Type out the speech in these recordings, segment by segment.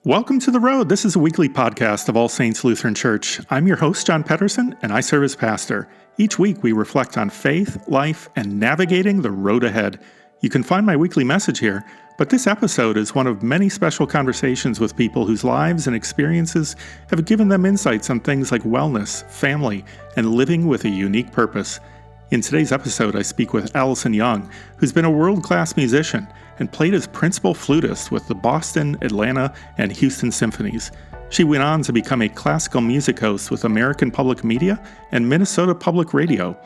Welcome to The Road. This is a weekly podcast of All Saints Lutheran Church. I'm your host, John Pedersen, and I serve as pastor. Each week, we reflect on faith, life, and navigating the road ahead. You can find my weekly message here, but this episode is one of many special conversations with people whose lives and experiences have given them insights on things like wellness, family, and living with a unique purpose. In today's episode, I speak with Alison Young, who's been a world-class musician and played as principal flutist with the Boston, Atlanta, and Houston symphonies. She went on to become a classical music host with American Public Media and Minnesota Public Radio.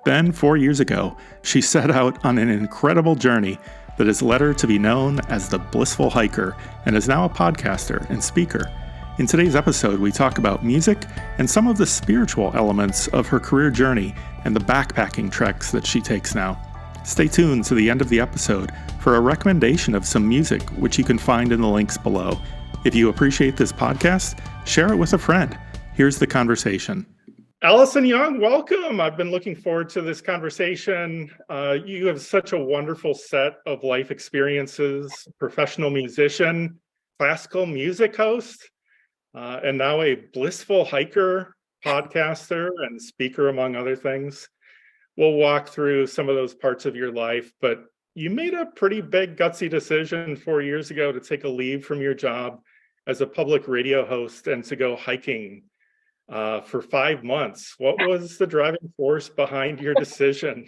Then, 4 years ago, she set out on an incredible journey that has led her to be known as the Blissful Hiker and is now a podcaster and speaker. In today's episode, we talk about music and some of the spiritual elements of her career journey and the backpacking treks that she takes now. Stay tuned to the end of the episode for a recommendation of some music, which you can find in the links below. If you appreciate this podcast, share it with a friend. Here's the conversation. Alison Young, welcome. I've been looking forward to this conversation. You have such a wonderful set of life experiences, professional musician, classical music host, and now a blissful hiker, podcaster, and speaker, among other things. We'll walk through some of those parts of your life, but you made a pretty big gutsy decision 4 years ago to take a leave from your job as a public radio host and to go hiking for 5 months. What was the driving force behind your decision?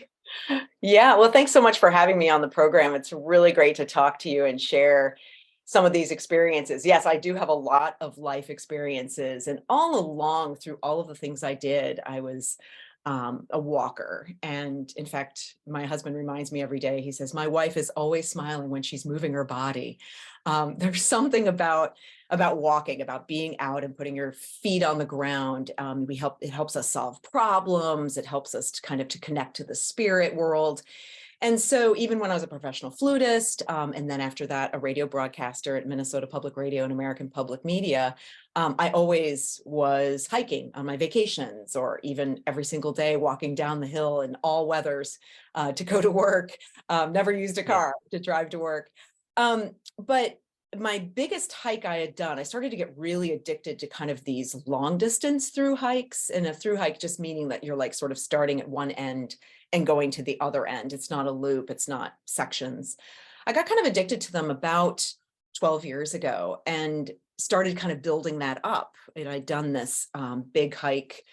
Yeah, well, thanks so much for having me on the program. It's really great to talk to you and share some of these experiences. Yes, I do have a lot of life experiences, and all along through all of the things I did, I was a walker. And in fact, my husband reminds me every day, he says, my wife is always smiling when she's moving her body. There's something about walking, about being out and putting your feet on the ground. It helps us solve problems. It helps us to connect to the spirit world. And so even when I was a professional flutist, and then after that, a radio broadcaster at Minnesota Public Radio and American Public Media, I always was hiking on my vacations, or even every single day walking down the hill in all weathers to go to work. Never used a car to drive to work. But my biggest hike I had done, I started to get really addicted to kind of these long distance through hikes, and a through hike just meaning that you're like sort of starting at one end and going to the other end. It's not a loop, it's not sections. I got kind of addicted to them about 12 years ago and started kind of building that up. And I'd done this big hike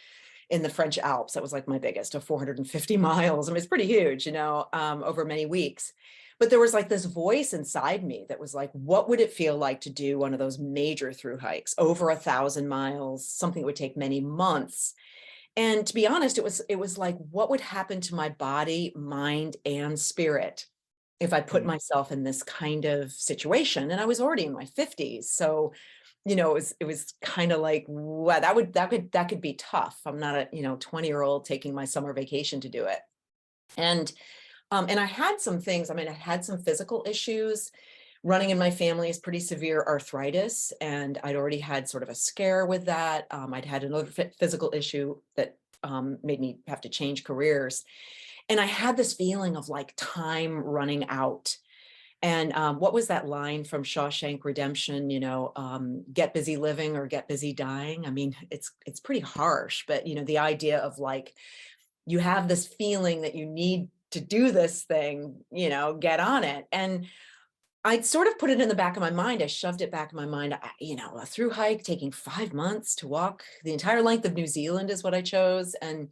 in the French Alps. That was like my biggest, of 450 miles. I mean, it's pretty huge, over many weeks. But there was like this voice inside me that was like, what would it feel like to do one of those major through hikes over 1,000 miles, something that would take many months? And to be honest, it was like, what would happen to my body, mind, and spirit if I put myself in this kind of situation? And I was already in my 50s. So, it was kind of like, wow, that could be tough. I'm not a, 20-year-old taking my summer vacation to do it. And I had some things. I mean, I had some physical issues. Running in my family is pretty severe arthritis, and I'd already had sort of a scare with that. I'd had another physical issue that made me have to change careers. And I had this feeling of like time running out. And what was that line from Shawshank Redemption, get busy living or get busy dying? I mean, it's pretty harsh, but, the idea of like, you have this feeling that you need to do this thing, get on it. And I'd sort of put it in the back of my mind. I shoved it back in my mind, a through hike taking 5 months to walk the entire length of New Zealand is what I chose. And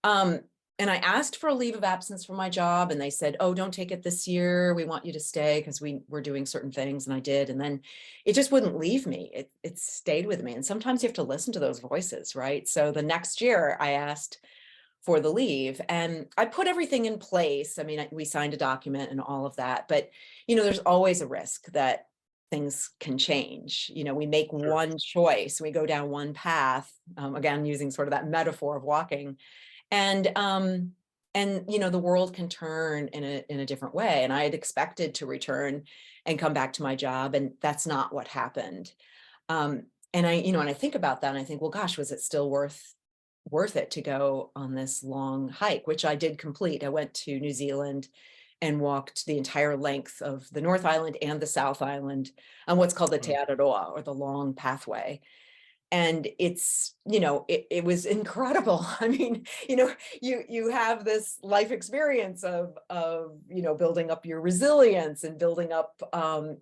I asked for a leave of absence from my job, and they said, oh, don't take it this year. We want you to stay because we're doing certain things. And I did. And then it just wouldn't leave me. It stayed with me. And sometimes you have to listen to those voices, right? So the next year I asked for the leave, and I put everything in place. I mean, we signed a document and all of that, but there's always a risk that things can change. We make one choice, we go down one path, again, using sort of that metaphor of walking, and the world can turn in a different way. And I had expected to return and come back to my job, and that's not what happened. And I think about that, and I think, well, gosh, was it still worth it to go on this long hike, which I did complete. I went to New Zealand and walked the entire length of the North Island and the South Island on what's called the Te Wow. Araroa, or the long pathway. And it's, it was incredible. I mean, you have this life experience of building up your resilience and building up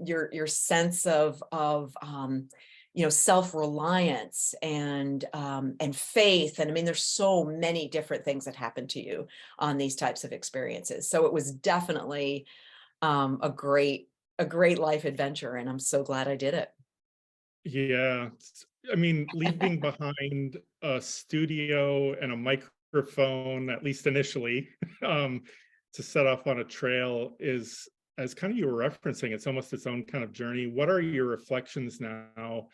your sense of self-reliance and faith. And I mean, there's so many different things that happen to you on these types of experiences. So it was definitely a great life adventure, and I'm so glad I did it. Yeah. I mean, leaving behind a studio and a microphone, at least initially, um, to set off on a trail is, as kind of you were referencing, it's almost its own kind of journey. What are your reflections now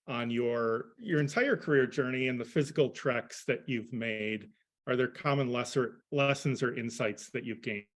on your entire career journey and the physical treks that you've made? Are there common lessons or insights that you've gained?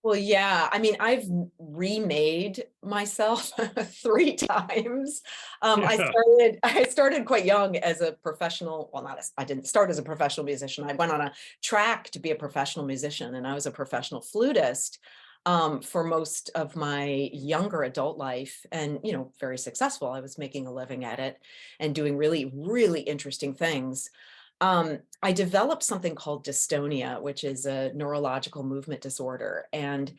Well, yeah, I mean, I've remade myself 3 times. Yeah. I started quite young as a professional. Well, not as I didn't start as a professional musician. I went on a track to be a professional musician, and I was a professional flutist for most of my younger adult life, and very successful. I was making a living at it and doing really, really interesting things. I developed something called dystonia, which is a neurological movement disorder. And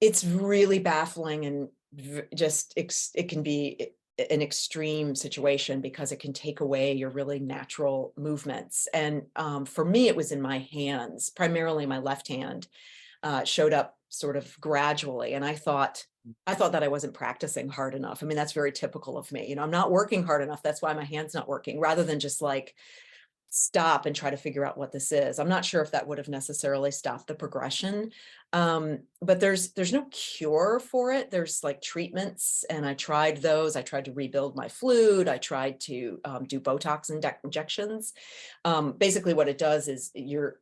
it's really baffling, and it can be an extreme situation because it can take away your really natural movements. And for me, it was in my hands, primarily my left hand, showed up sort of gradually. And I thought that I wasn't practicing hard enough. I mean, that's very typical of me. I'm not working hard enough. That's why my hand's not working, rather than just like stop and try to figure out what this is. I'm not sure if that would have necessarily stopped the progression. But there's no cure for it. There's like treatments, and I tried those. I tried to rebuild my flute. I tried to do Botox injections. Basically what it does is your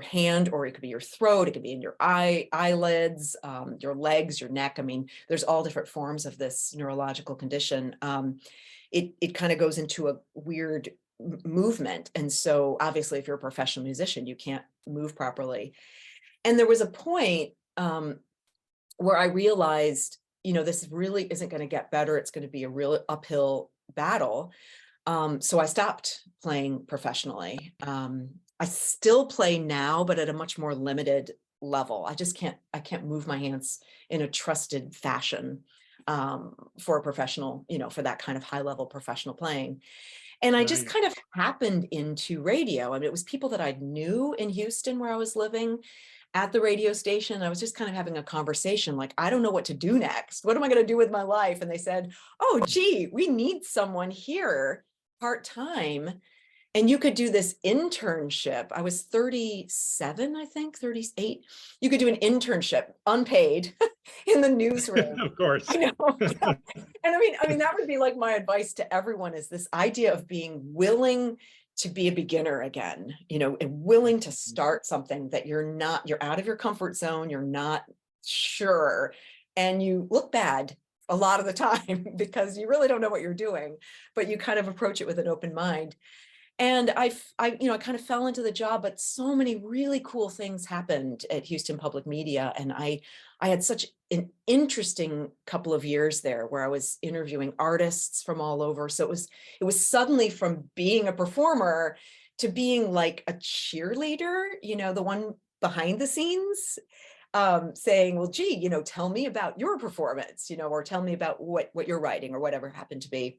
hand, or it could be your throat, it could be in your eyelids, your legs, your neck. I mean, there's all different forms of this neurological condition. It kind of goes into a weird movement. And so obviously, if you're a professional musician, you can't move properly. And there was a point where I realized, this really isn't going to get better. It's going to be a real uphill battle. So I stopped playing professionally. I still play now, but at a much more limited level. I can't move my hands in a trusted fashion for a professional, for that kind of high level professional playing. And I just Right. kind of happened into radio. I mean, it was people that I knew in Houston where I was living at the radio station. I was just kind of having a conversation like, I don't know what to do next. What am I going to do with my life? And they said, oh, gee, we need someone here part-time. And you could do this internship. I was 37, I think, 38. You could do an internship, unpaid, in the newsroom. Of course. I know. Yeah. And I mean, that would be like my advice to everyone, is this idea of being willing to be a beginner again, and willing to start something that you're out of your comfort zone, you're not sure, and you look bad a lot of the time because you really don't know what you're doing, but you kind of approach it with an open mind. And I kind of fell into the job, but so many really cool things happened at Houston Public Media. And I had such an interesting couple of years there where I was interviewing artists from all over. So it was suddenly from being a performer to being like a cheerleader, the one behind the scenes, saying, well, gee, tell me about your performance, or tell me about what you're writing, or whatever happened to be.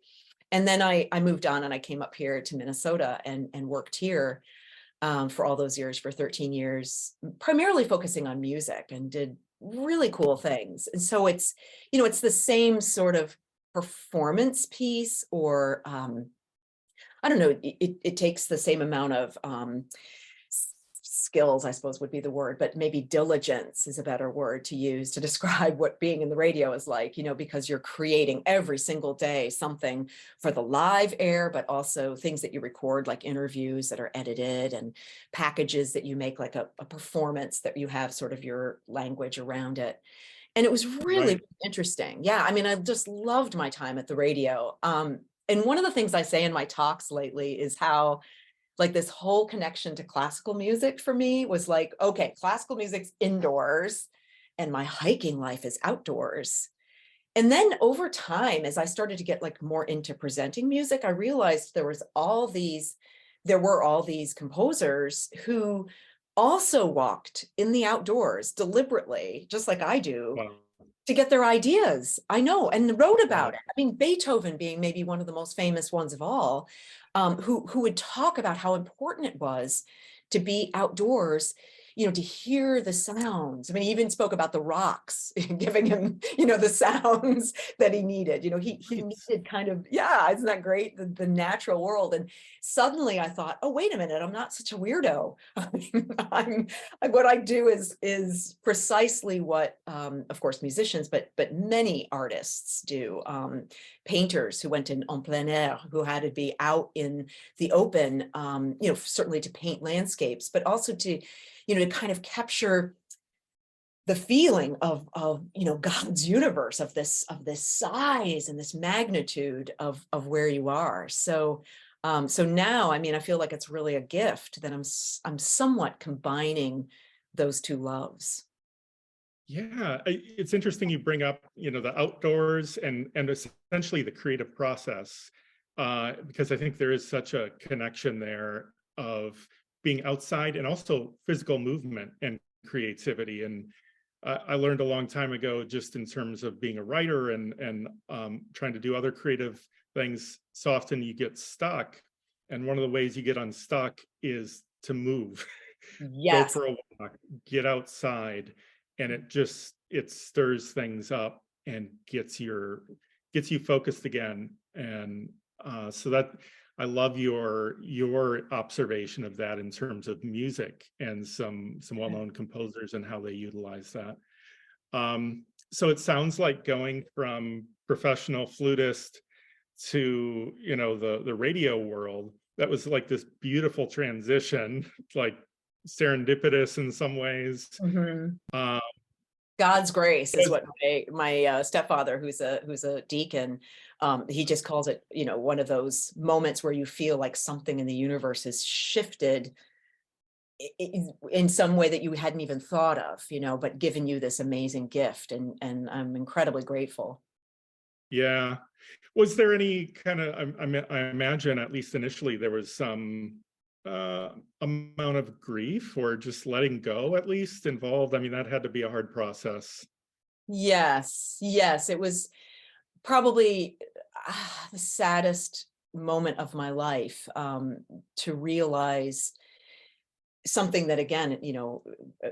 And then I moved on, and I came up here to Minnesota and worked here for all those years, for 13 years, primarily focusing on music, and did really cool things. And so it's the same sort of performance piece, or I don't know, it takes the same amount of skills, I suppose would be the word, but maybe diligence is a better word to use to describe what being in the radio is like, because you're creating every single day something for the live air, but also things that you record, like interviews that are edited, and packages that you make, like a performance that you have sort of your language around it. And it was really Right. interesting. Yeah. I mean, I just loved my time at the radio. And one of the things I say in my talks lately is how like this whole connection to classical music for me was like, okay, classical music's indoors and my hiking life is outdoors. And then over time, as I started to get like more into presenting music, I realized there were all these composers who also walked in the outdoors deliberately, just like I do, Wow. to get their ideas. I know, and wrote Wow. about it. I mean, Beethoven being maybe one of the most famous ones of all, who would talk about how important it was to be outdoors, to hear the sounds. I mean, he even spoke about the rocks giving him, the sounds that he needed. He Right. needed kind of, yeah, isn't that great? The natural world. And suddenly I thought, oh, wait a minute, I'm not such a weirdo. I'm what I do is precisely what, of course, musicians, but many artists do. Painters who went en plein air, who had to be out in the open, certainly to paint landscapes, but also to kind of capture the feeling of God's universe, of this size and this magnitude of where you are. So now, I mean, I feel like it's really a gift that I'm somewhat combining those two loves. Yeah, it's interesting you bring up, the outdoors and essentially the creative process, because I think there is such a connection there of being outside and also physical movement and creativity. And I learned a long time ago, just in terms of being a writer and trying to do other creative things, so often you get stuck. And one of the ways you get unstuck is to move, go Yes. for a walk, get outside, and it stirs things up and gets you focused again. And so that I love your observation of that in terms of music and some well-known composers and how they utilize that. So it sounds like going from professional flutist to the radio world, that was like this beautiful transition, like serendipitous in some ways. Mhm. uh, God's grace is was- what my stepfather, who's a deacon, he just calls it, one of those moments where you feel like something in the universe has shifted in some way that you hadn't even thought of, but given you this amazing gift, and I'm incredibly grateful. yeah, was there any kind of, I imagine at least initially there was some uh amount of grief or just letting go at least involved? I mean, that had to be a hard process. Yes, it was probably the saddest moment of my life, to realize something that, again,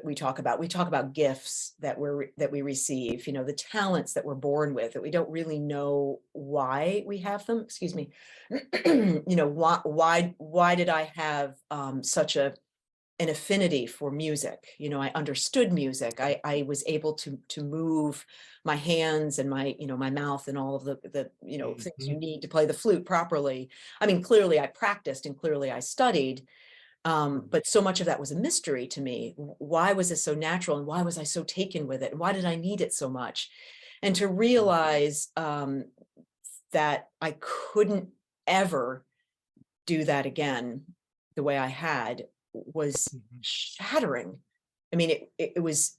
we talk about gifts that we receive, the talents that we're born with, that we don't really know why we have them. Excuse me. Why did I have such an affinity for music? I understood music. I was able to move my hands and my mouth and all of the things you Mhm. need to play the flute properly. I mean, clearly I practiced and clearly I studied, but so much of that was a mystery to me. Why was it so natural, and why was I so taken with it, and why did I need it so much? And to realize that I couldn't ever do that again the way I had was Mhm. shattering. I mean, it was.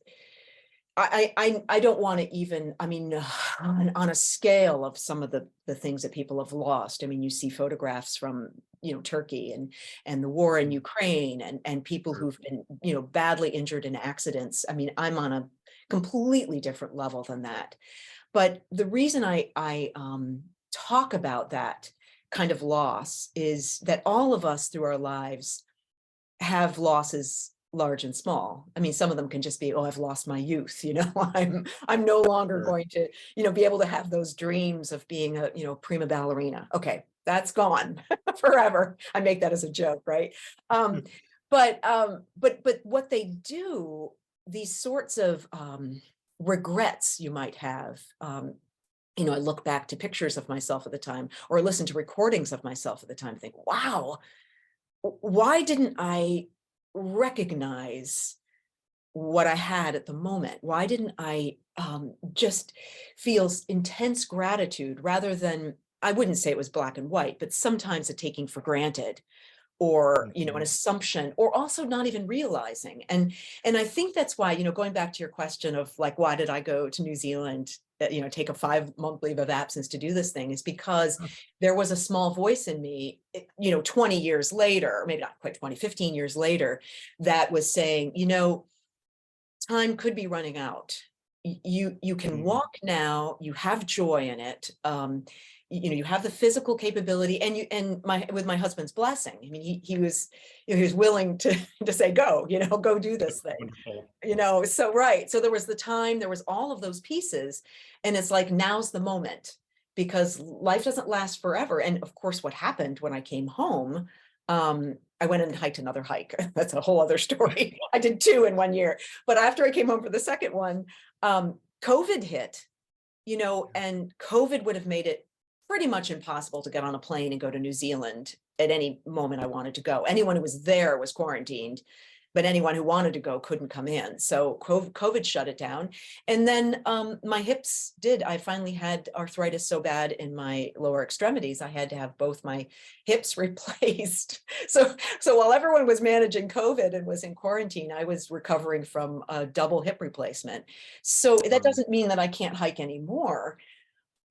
I don't want to even. I mean, on a scale of some of the things that people have lost. I mean, you see photographs from Turkey and the war in Mhm. Ukraine, and people Sure. who've been badly injured in accidents. I mean, I'm on a completely different level than that. But the reason I talk about that kind of loss is that all of us through our lives have losses large and small. I mean, some of them can just be, oh, I've lost my youth, I'm no longer Sure. going to, be able to have those dreams of being a, prima ballerina. Okay, that's gone forever. I make that as a joke, right? Um, but what they do, these sorts of regrets you might have. I look back to pictures of myself at the time, or listen to recordings of myself at the time, and think, wow, why didn't I recognize what I had at the moment? Why didn't I just feel intense gratitude rather than, I wouldn't say it was black and white, but sometimes a taking for granted or an Mhm. assumption, or also not even realizing. And I think that's why, going back to your question of like, why did I go to New Zealand, take a 5-month leave of absence to do this thing, is because there was a small voice in me, 20 years later, maybe not quite 20, 15 years later, that was saying, time could be running out. You can Mhm. walk now, you have joy in it. You have the physical capability, and with my husband's blessing. I mean, he was, he was willing to to say, go, go do this That's thing. wonderful. So right. So there was the time, there was all of those pieces. And it's like, now's the moment, because life doesn't last forever. And of course, what happened when I came home, I went and hiked another hike. That's a whole other story. I did 2 in 1 year. But after I came home for the second one, COVID hit, and COVID would have made it pretty much impossible to get on a plane and go to New Zealand at any moment I wanted to go. Anyone who was there was quarantined, but anyone who wanted to go couldn't come in. So COVID shut it down. And then my hips I finally had arthritis so bad in my lower extremities, I had to have both my hips replaced. So while everyone was managing COVID and was in quarantine, I was recovering from a double hip replacement. So that Wow. doesn't mean that I can't hike anymore,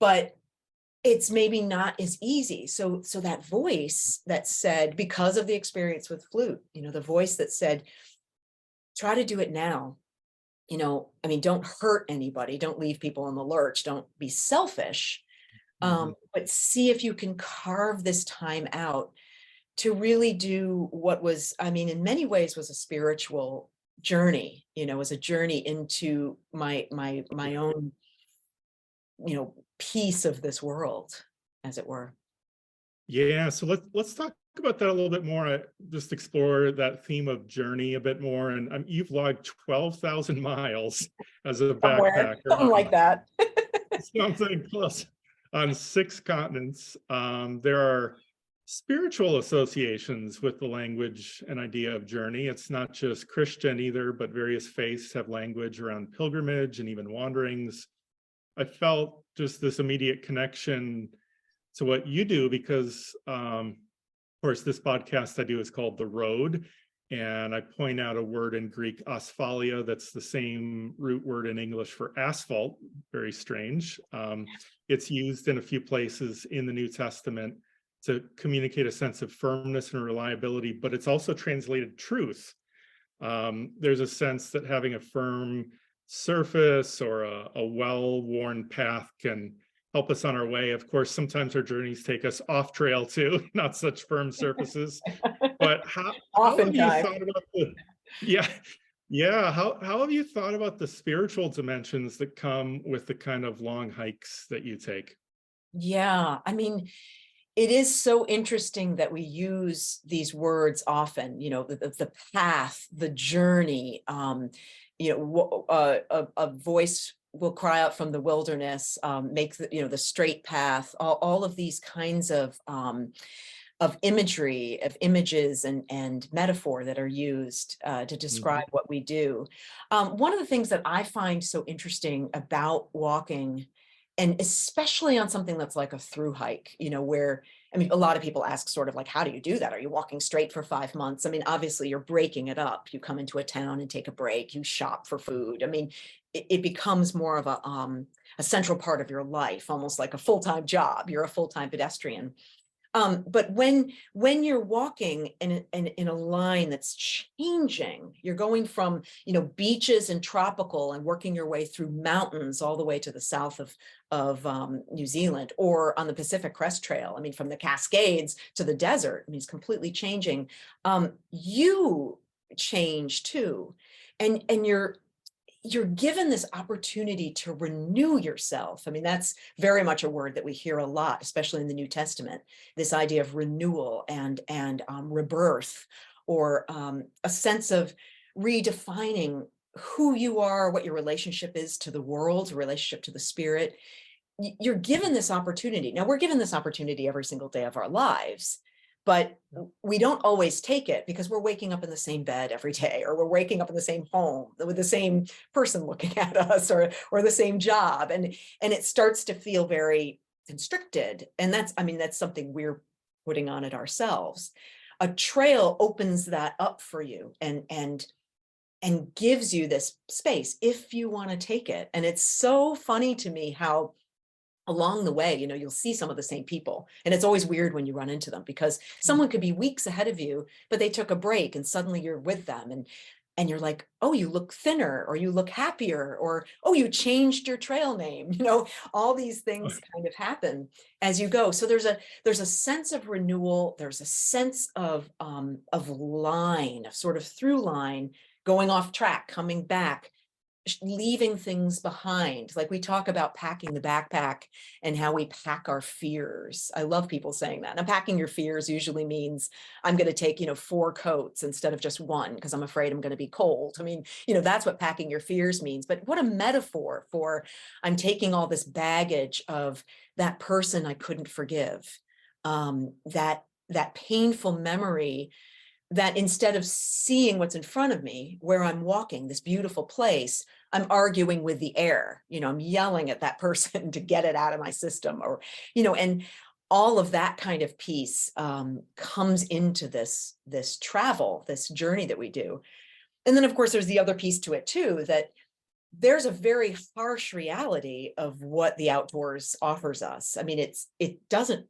but it's maybe not as easy. So that voice that said, because of the experience with flute, the voice that said, try to do it now. I mean, don't hurt anybody, don't leave people in the lurch, don't be selfish, Mhm. but see if you can carve this time out to really do what was, I mean, in many ways was a spiritual journey, was a journey into my own, piece of this world, as it were. Yeah, so let's talk about that a little bit more. Just explore that theme of journey a bit more. And you've logged 12,000 miles as a Somewhere, backpacker something on like that. something close on 6 continents. There are spiritual associations with the language and idea of journey. It's not just Christian either, but various faiths have language around pilgrimage and even wanderings. I felt just this immediate connection to what you do because, of course, this podcast I do is called The Road. And I point out a word in Greek, asphalia, that's the same root word in English for asphalt. Very strange. It's used in a few places in the New Testament to communicate a sense of firmness and reliability, but it's also translated truth. There's a sense that having a firm surface or a well-worn path can help us on our way. Of course, sometimes our journeys take us off trail too, not such firm surfaces. But how have you Oftentimes. thought about the yeah, yeah, how have you thought about the spiritual dimensions that come with the kind of long hikes that you take? Yeah, I mean, it is so interesting that we use these words often, the path, the journey, a voice will cry out from the wilderness, make the straight path, all of these kinds of imagery, of images and metaphor that are used to describe Mhm. what we do. One of the things that I find so interesting about walking, and especially on something that's like a through hike, where, I mean, a lot of people ask sort of like, how do you do that? Are you walking straight for 5 months? I mean, obviously you're breaking it up. You come into a town and take a break, you shop for food. I mean, it becomes more of a central part of your life, almost like a full-time job. You're a full-time pedestrian. But when you're walking in a line that's changing, you're going from, beaches and tropical and working your way through mountains all the way to the south of New Zealand, or on the Pacific Crest Trail. I mean, from the Cascades to the desert. I mean, it's completely changing. You change too, and you're given this opportunity to renew yourself. I mean, that's very much a word that we hear a lot, especially in the New Testament, this idea of renewal and rebirth, or a sense of redefining who you are, what your relationship is to the world, relationship to the spirit. You're given this opportunity. Now, we're given this opportunity every single day of our lives, but we don't always take it, because we're waking up in the same bed every day, or we're waking up in the same home with the same person looking at us, or the same job. And it starts to feel very constricted. And that's, I mean, that's something we're putting on it ourselves. a trail opens that up for you and gives you this space if you want to take it. And it's so funny to me how along the way, you'll see some of the same people. And it's always weird when you run into them, because someone could be weeks ahead of you, but they took a break and suddenly you're with them. And you're like, oh, you look thinner, or you look happier, or, oh, you changed your trail name. All these things kind of happen as you go. So there's a sense of renewal. There's a sense of line, of sort of through line, going off track, coming back, leaving things behind. Like we talk about packing the backpack and how we pack our fears. I love people saying that. And packing your fears usually means I'm going to take, 4 coats instead of just one, because I'm afraid I'm going to be cold. I mean, that's what packing your fears means. But what a metaphor for I'm taking all this baggage of that person I couldn't forgive, that painful memory, that instead of seeing what's in front of me, where I'm walking, this beautiful place, I'm arguing with the air. I'm yelling at that person to get it out of my system, or, and all of that kind of piece comes into this travel, this journey that we do. And then, of course, there's the other piece to it too, that there's a very harsh reality of what the outdoors offers us. I mean, it doesn't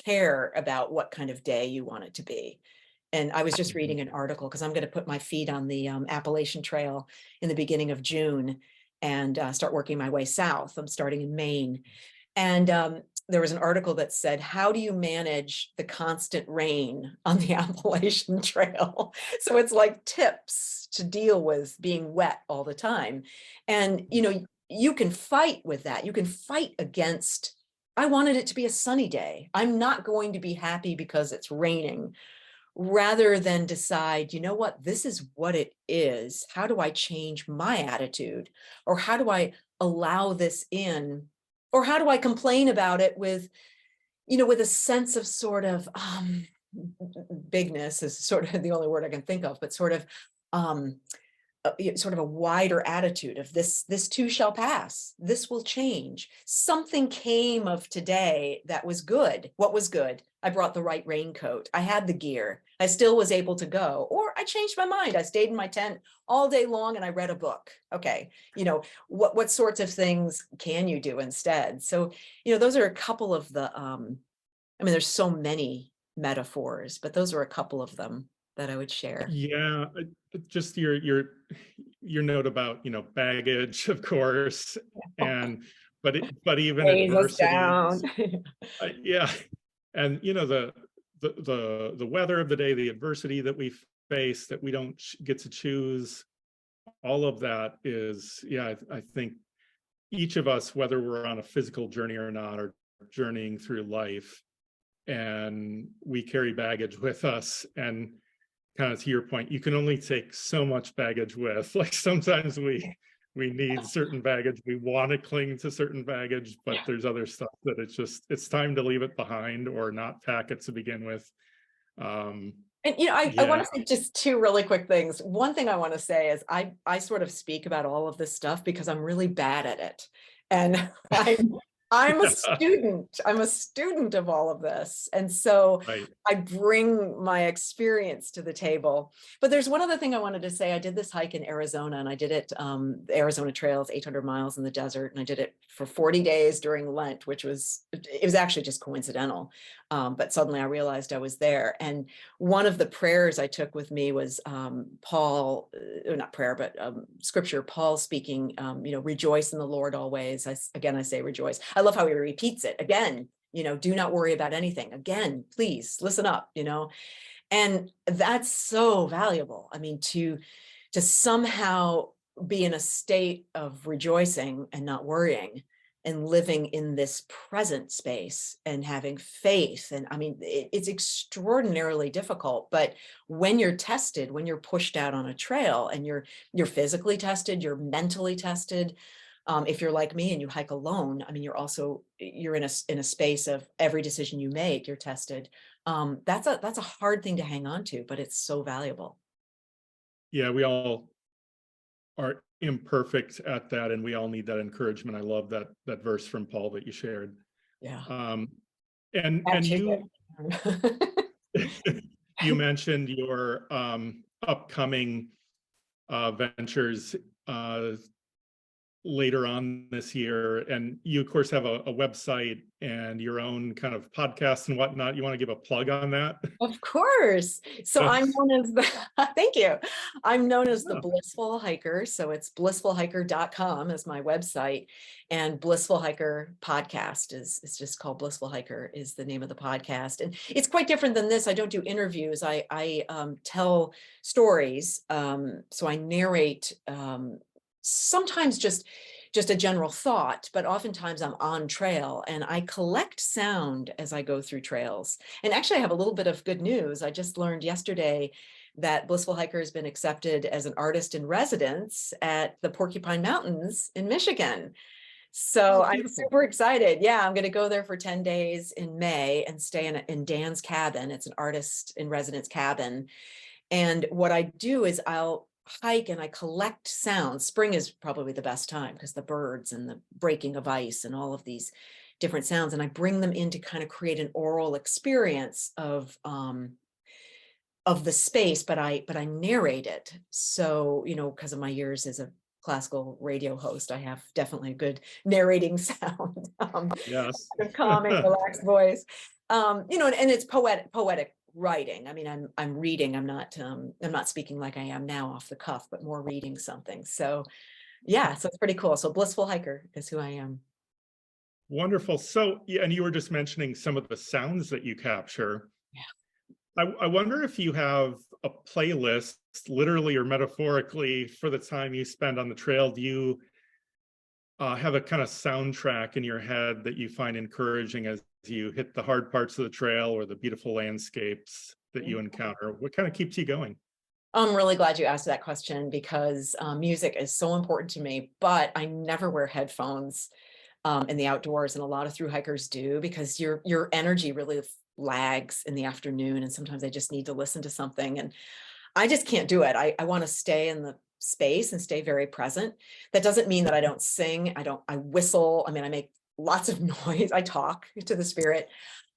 care about what kind of day you want it to be. And I was just reading an article, because I'm going to put my feet on the Appalachian Trail in the beginning of June and start working my way south. I'm starting in Maine. And there was an article that said, how do you manage the constant rain on the Appalachian Trail? So it's like tips to deal with being wet all the time. And, you can fight with that. You can fight against, I wanted it to be a sunny day. I'm not going to be happy because it's raining. Rather than decide, what, this is what it is. How do I change my attitude? Or how do I allow this in? Or how do I complain about it with, with a sense of sort of bigness is sort of the only word I can think of, but sort of a wider attitude of this too shall pass. This will change. Something came of today that was good. What was good? I brought the right raincoat. I had the gear. I still was able to go. Or I changed my mind. I stayed in my tent all day long and I read a book. Okay. What sorts of things can you do instead? So, those are a couple of the, there's so many metaphors, but those are a couple of them that I would share. Yeah, just your note about baggage, of course, and but even Weighs us adversity. down. Yeah, and the weather of the day, the adversity that we face that we don't get to choose, all of that is, yeah, I think each of us, whether we're on a physical journey or not, are journeying through life, and we carry baggage with us. And kind of to your point, you can only take so much baggage with. Like sometimes we need certain baggage, we want to cling to certain baggage, but there's other stuff that it's time to leave it behind or not pack it to begin with. And I want to say just 2 really quick things. One thing I want to say is I sort of speak about all of this stuff because I'm really bad at it, and I'm a student. I'm a student of all of this. And so Right. I bring my experience to the table. But there's one other thing I wanted to say. I did this hike in Arizona, and I did it, the Arizona Trails, 800 miles in the desert. And I did it for 40 days during Lent, which was actually just coincidental. But suddenly I realized I was there. And one of the prayers I took with me was Paul, not prayer, but scripture, Paul speaking, rejoice in the Lord always. I say rejoice. I love how he repeats it again, do not worry about anything. Again, please listen up, and that's so valuable. I mean, to somehow be in a state of rejoicing and not worrying and living in this present space and having faith. And I mean, it's extraordinarily difficult, but when you're tested, when you're pushed out on a trail and you're physically tested, you're mentally tested. If you're like me and you hike alone, I mean, you're in a space of every decision you make, you're tested. That's a hard thing to hang on to, but it's so valuable. Yeah, we all are imperfect at that, and we all need that encouragement. I love that verse from Paul that you shared. Yeah. And you you mentioned your upcoming ventures later on this year, and you of course have a website and your own kind of podcast and whatnot. You want to give a plug on that? Of course. So I'm Yes. known as the, thank you. I'm known as the Yeah. Blissful Hiker. So it's blissfulhiker.com is my website. And Blissful Hiker podcast is just called Blissful Hiker is the name of the podcast. And it's quite different than this. I don't do interviews. I tell stories. So I narrate sometimes just a general thought, but oftentimes I'm on trail and I collect sound as I go through trails. And actually I have a little bit of good news. I just learned yesterday that Blissful Hiker has been accepted as an artist in residence at the Porcupine Mountains in Michigan. So Oh, I'm beautiful. super excited. Yeah, I'm going to go there for 10 days in May and stay in Dan's cabin. It's an artist in residence cabin. And what I do is I'll hike and I collect sounds. Spring is probably the best time because the birds and the breaking of ice and all of these different sounds. And I bring them in to kind of create an oral experience of the space, but I narrate it. So, because of my years as a classical radio host, I have definitely a good narrating sound, Yes. calming, relaxed voice. And it's poetic writing. I mean, I'm reading. I'm not speaking like I am now off the cuff, but more reading something. So yeah, so it's pretty cool. So Blissful Hiker is who I am. Wonderful. So, yeah, and you were just mentioning some of the sounds that you capture. I wonder if you have a playlist, literally or metaphorically, for the time you spend on the trail. Do you have a kind of soundtrack in your head that you find encouraging as you hit the hard parts of the trail or the beautiful landscapes that you encounter? What kind of keeps you going? I'm really glad you asked that question because music is so important to me, but I never wear headphones in the outdoors, and a lot of thru hikers do because your energy really lags in the afternoon, and sometimes I just need to listen to something, and I just can't do it. I want to stay in the space and stay very present. That doesn't mean that I don't sing. I whistle. I mean, I make lots of noise. I talk to the spirit.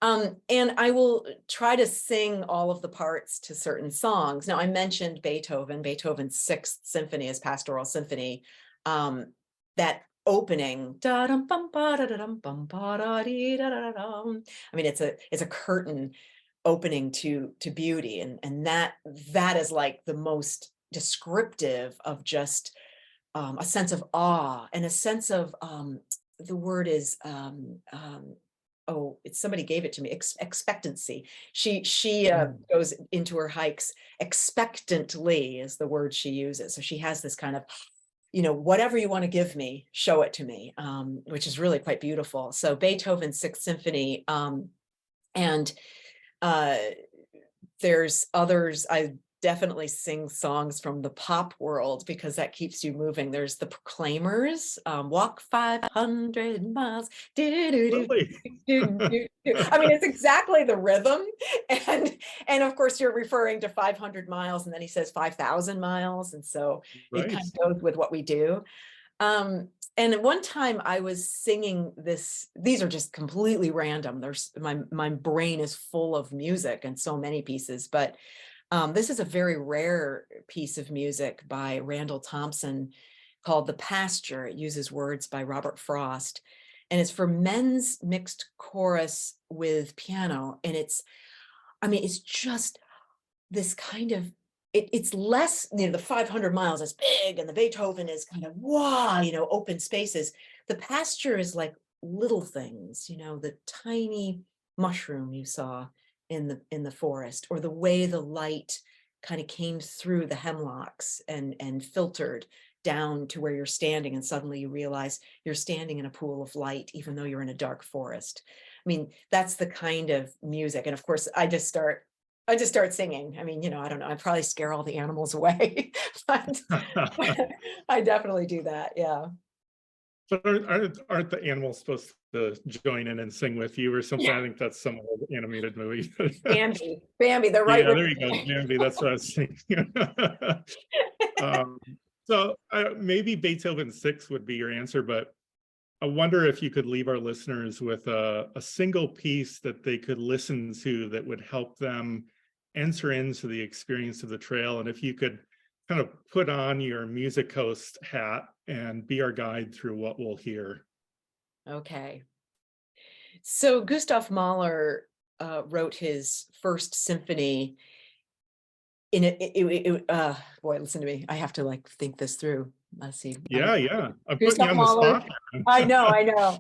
And I will try to sing all of the parts to certain songs. Now, I mentioned Beethoven's Sixth Symphony is Pastoral Symphony. That opening, I mean, it's a curtain opening to beauty, and that is like the most descriptive of just a sense of awe and a sense of the word is oh, it's somebody gave it to me, expectancy. She goes into her hikes expectantly is the word she uses. So she has this kind of, whatever you want to give me, show it to me, which is really quite beautiful. So Beethoven's Sixth Symphony, and there's others. I definitely sing songs from the pop world because that keeps you moving. There's the Proclaimers, walk 500 miles. Really? I mean, it's exactly the rhythm. And of course you're referring to 500 miles and then he says 5,000 miles. And so it Right. kind of goes with what we do. And at one time I was singing this, these are just completely random. There's my brain is full of music and so many pieces, but this is a very rare piece of music by Randall Thompson called The Pasture. It uses words by Robert Frost, and it's for men's mixed chorus with piano. And it's just this kind of, it's less, the 500 miles is big and the Beethoven is kind of, wow, open spaces. The Pasture is like little things, the tiny mushroom you saw in the forest, or the way the light kind of came through the hemlocks and filtered down to where you're standing, and suddenly you realize you're standing in a pool of light even though you're in a dark forest. I mean, that's the kind of music. And of course I just start singing. I mean, I don't know, I probably scare all the animals away, but I definitely do that. Yeah. But aren't the animals supposed to join in and sing with you or something? I think that's some old animated movie. Bambi, they're right Yeah, with there you go, Bambi. That's what I was thinking. um, so maybe Beethoven 6 would be your answer, but I wonder if you could leave our listeners with a single piece that they could listen to that would help them enter into the experience of the trail. And if you could kind of put on your music host hat and be our guide through what we'll hear. Okay. So Gustav Mahler wrote his first symphony in boy, listen to me. I have to like think this through. Let's see. Yeah. I'm putting you Gustav on the Mahler. spot. I know.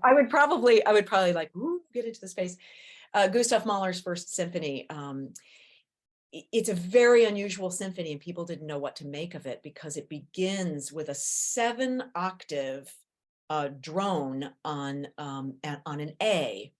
I would probably like get into the space. Gustav Mahler's first symphony. It's a very unusual symphony, and people didn't know what to make of it because it begins with a 7-octave drone on an A.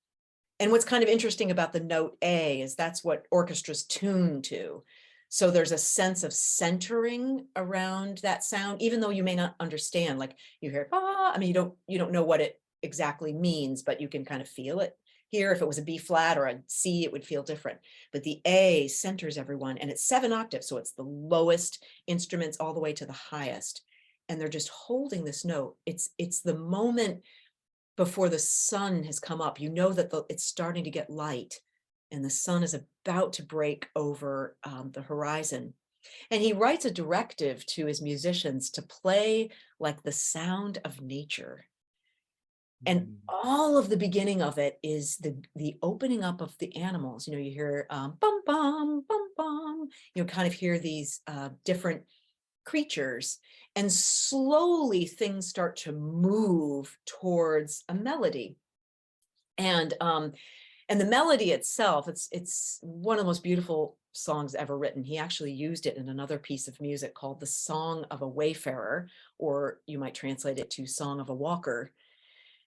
And what's kind of interesting about the note A is that's what orchestras tune to. So there's a sense of centering around that sound, even though you may not understand. Like you hear, ah, I mean, you don't know what it exactly means, but you can kind of feel it. Here, if it was a B flat or a C, it would feel different. But the A centers everyone, and it's 7 octaves, so it's the lowest instruments all the way to the highest. And they're just holding this note. It's the moment before the sun has come up. You know that it's starting to get light, and the sun is about to break over the horizon. And he writes a directive to his musicians to play like the sound of nature. And all of the beginning of it is the opening up of the animals. You hear bum, bum, bum, bum. Kind of hear these different creatures, and slowly things start to move towards a melody. And the melody itself, it's one of the most beautiful songs ever written. He actually used it in another piece of music called The Song of a Wayfarer, or you might translate it to Song of a Walker.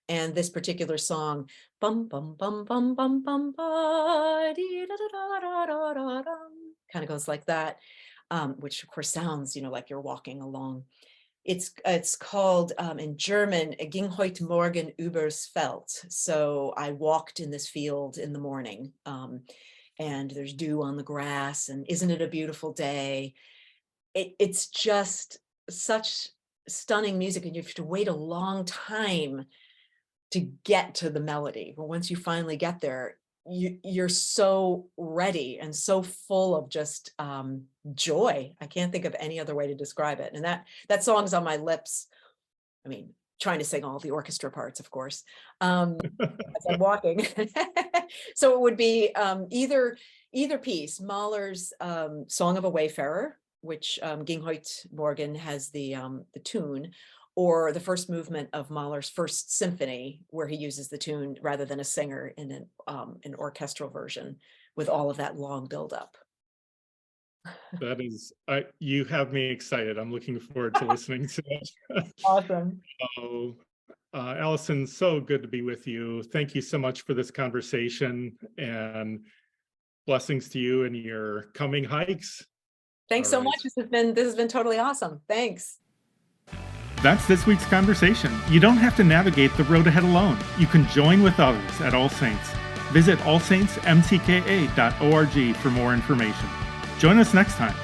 And this particular song, bum bum bum bum bum bum ba, dee, da, da, da, da, da, da, kind of goes like that, which of course sounds, like you're walking along. It's called in German, ging heute Morgen übers Feld. So I walked in this field in the morning, and there's dew on the grass, and isn't it a beautiful day? It's just such stunning music, and you have to wait a long time to get to the melody. But once you finally get there, you're so ready and so full of just joy. I can't think of any other way to describe it. And that song's on my lips. I mean, trying to sing all the orchestra parts, of course, as I'm walking. So it would be either piece, Mahler's Song of a Wayfarer, which Ging heute Morgen has the tune, or the first movement of Mahler's first symphony, where he uses the tune rather than a singer in an orchestral version with all of that long buildup. That is, you have me excited. I'm looking forward to listening to it. Awesome. So, Alison, so good to be with you. Thank you so much for this conversation, and blessings to you and your coming hikes. Thanks so much. This has been totally awesome. Thanks. That's this week's conversation. You don't have to navigate the road ahead alone. You can join with others at All Saints. Visit allsaintsmtka.org for more information. Join us next time.